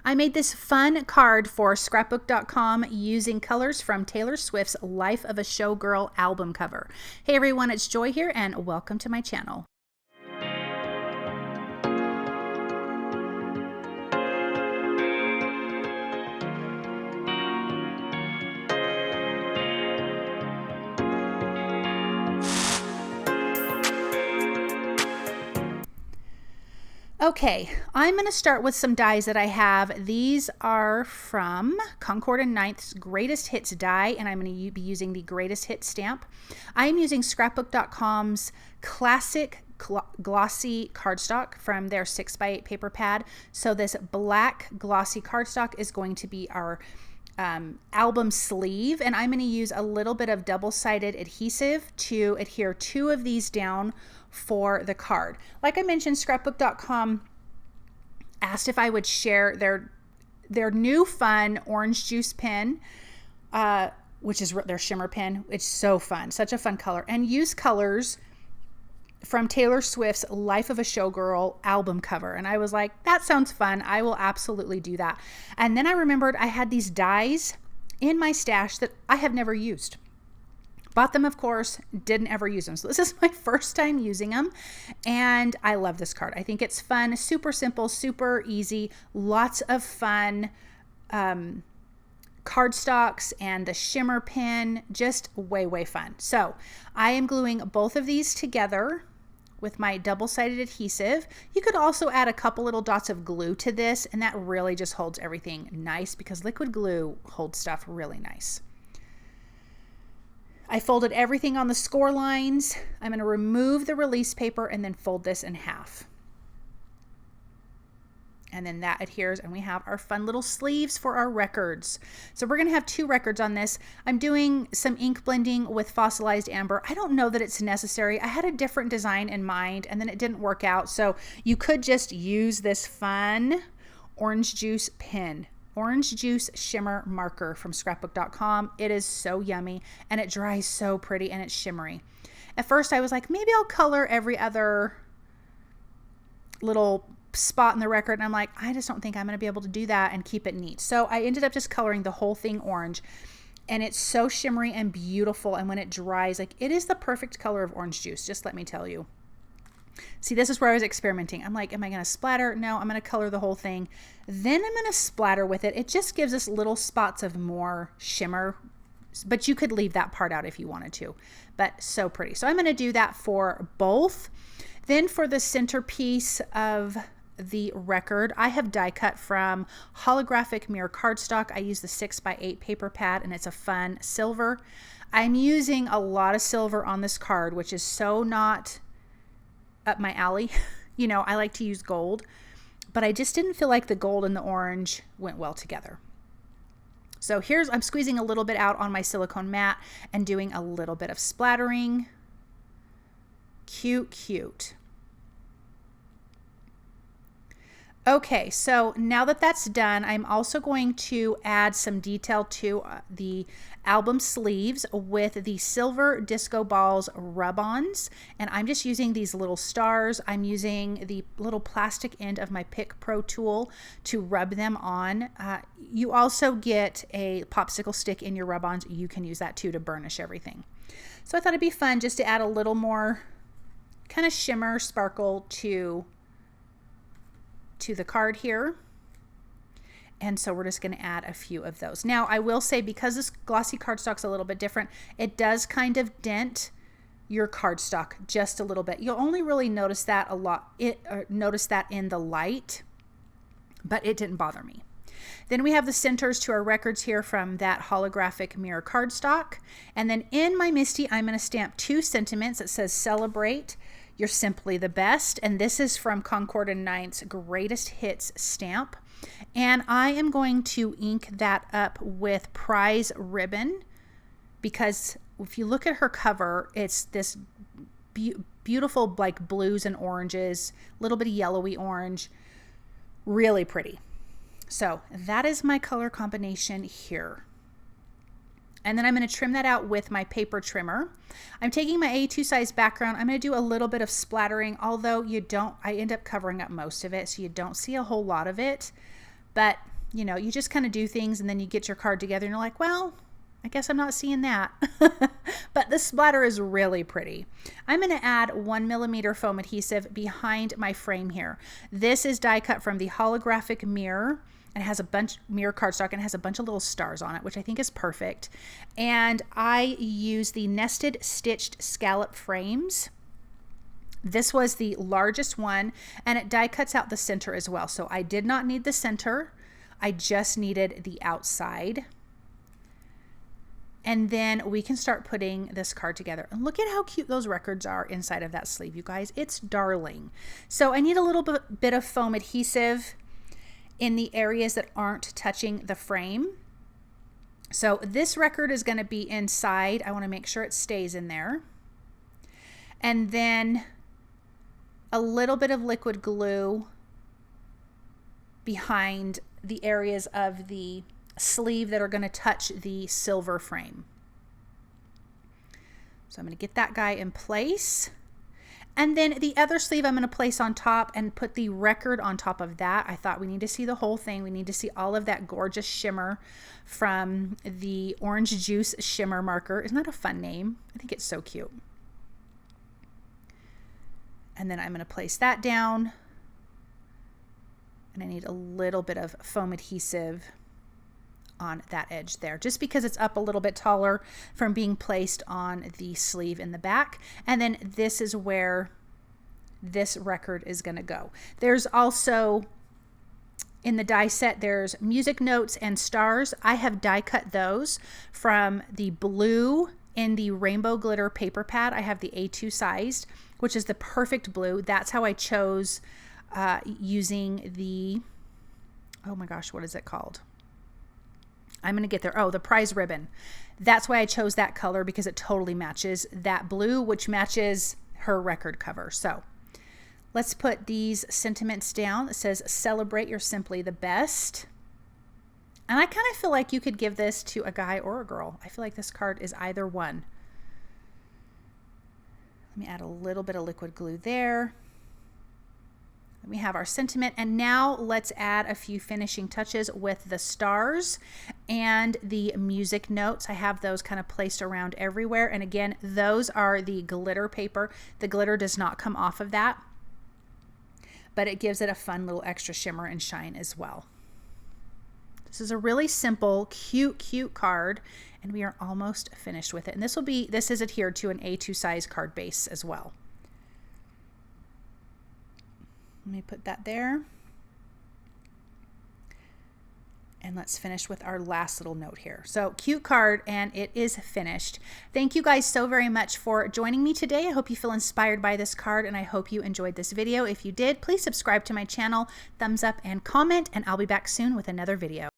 I made this fun card for scrapbook.com using colors from Taylor Swift's Life of a Showgirl album cover. Hey everyone, it's Joy here and welcome to my channel. Okay, I'm going to start with some dies that I have. These are from Concord and Ninth's Greatest Hits die, and I'm going to be using the Greatest Hits stamp. I am using scrapbook.com's classic glossy cardstock from their 6x8 paper pad. So this black glossy cardstock is going to be our album sleeve, and I'm going to use a little bit of double-sided adhesive to adhere 2 of these down for the card. Like I mentioned, scrapbook.com asked if I would share their new fun orange juice pen, which is their shimmer pen. It's so fun, such a fun color, and use colors from Taylor Swift's Life of a Showgirl album cover. And I was like, that sounds fun. I will absolutely do that. And then I remembered I had these dies in my stash that I have never used. Bought them, of course, didn't ever use them. So this is my first time using them, and I love this card. I think it's fun, super simple, super easy, lots of fun cardstocks and the shimmer pen, just way fun. So I am gluing both of these together with my double-sided adhesive. You could also add a couple little dots of glue to this, and that really just holds everything nice because liquid glue holds stuff really nice. I folded everything on the score lines. I'm going to remove the release paper and then fold this in half. And then that adheres, and we have our fun little sleeves for our records. So we're going to have 2 records on this. I'm doing some ink blending with Fossilized Amber. I don't know that it's necessary. I had a different design in mind and then it didn't work out. So you could just use this fun orange juice pen. Orange juice shimmer marker from scrapbook.com. It is so yummy and it dries so pretty and it's shimmery. At first I was like, maybe I'll color every other little spot in the record, and I'm like, I just don't think I'm going to be able to do that and keep it neat. So I ended up just coloring the whole thing orange, and it's so shimmery and beautiful, and when it dries, like, it is the perfect color of orange juice, just let me tell you. See, this is where I was experimenting. I'm like, am I going to splatter? No, I'm going to color the whole thing. Then I'm going to splatter with it. It just gives us little spots of more shimmer, but you could leave that part out if you wanted to. But so pretty. So I'm going to do that for both. Then for the centerpiece of the record, I have die cut from Holographic Mirror Cardstock. I use the 6x8 paper pad, and it's a fun silver. I'm using a lot of silver on this card, which is so not up my alley. You know, I like to use gold, but I just didn't feel like the gold and the orange went well together. So I'm squeezing a little bit out on my silicone mat and doing a little bit of splattering. Cute. Okay, so now that that's done, I'm also going to add some detail to the album sleeves with the Silver Disco Balls rub-ons, and I'm just using these little stars. I'm using the little plastic end of my Pick Pro tool to rub them on. You also get a popsicle stick in your rub-ons. You can use that too to burnish everything. So I thought it'd be fun just to add a little more kind of shimmer, sparkle to the card here. And so we're just going to add a few of those. Now I will say, because this glossy cardstock's a little bit different, it does kind of dent your cardstock just a little bit. You'll only really notice that notice that in the light, but it didn't bother me. Then we have the centers to our records here from that Holographic Mirror Cardstock. And then in my MISTI, I'm going to stamp 2 sentiments that says "Celebrate, You're Simply the Best." And this is from Concord and Ninth's Greatest Hits stamp. And I am going to ink that up with Prize ribbon, because if you look at her cover, it's this beautiful like blues and oranges, a little bit of yellowy orange, really pretty. So that is my color combination here. And then I'm going to trim that out with my paper trimmer. I'm taking my A2 size background. I'm going to do a little bit of splattering, although I end up covering up most of it, so you don't see a whole lot of it. But you know, you just kind of do things and then you get your card together and you're like, well, I guess I'm not seeing that. But the splatter is really pretty. I'm going to add 1mm foam adhesive behind my frame here. This is die cut from the Holographic mirror, and it has a bunch mirror cardstock, and it has a bunch of little stars on it, which I think is perfect. And I use the nested stitched scallop frames. This was the largest one, and it die cuts out the center as well. So I did not need the center. I just needed the outside. And then we can start putting this card together. And look at how cute those records are inside of that sleeve, you guys. It's darling. So I need a little bit of foam adhesive in the areas that aren't touching the frame. So this record is going to be inside. I want to make sure it stays in there. And then a little bit of liquid glue behind the areas of the sleeve that are going to touch the silver frame. So I'm going to get that guy in place. And then the other sleeve I'm going to place on top and put the record on top of that. I thought we need to see the whole thing. We need to see all of that gorgeous shimmer from the Orange Juice Shimmer marker. Isn't that a fun name? I think it's so cute. And then I'm going to place that down. And I need a little bit of foam adhesive on that edge there, just because it's up a little bit taller from being placed on the sleeve in the back. And then this is where this record is going to go. There's also, in the die set, there's music notes and stars. I have die cut those from the blue in the rainbow glitter paper pad. I have the A2 sized, which is the perfect blue. That's how I chose using the, oh my gosh, what is it called? I'm going to get there. Oh, the prize ribbon. That's why I chose that color, because it totally matches that blue, which matches her record cover. So let's put these sentiments down. It says, celebrate, you're simply the best. And I kind of feel like you could give this to a guy or a girl. I feel like this card is either one. Let me add a little bit of liquid glue there. We have our sentiment, and now let's add a few finishing touches with the stars and the music notes. I have those kind of placed around everywhere, and again, those are the glitter paper. The glitter does not come off of that, but it gives it a fun little extra shimmer and shine as well. This is a really simple, cute card, and we are almost finished with it. And this is adhered to an A2 size card base as well. Let me put that there. And let's finish with our last little note here. So cute card, and it is finished. Thank you guys so very much for joining me today. I hope you feel inspired by this card, and I hope you enjoyed this video. If you did, please subscribe to my channel, thumbs up and comment, and I'll be back soon with another video.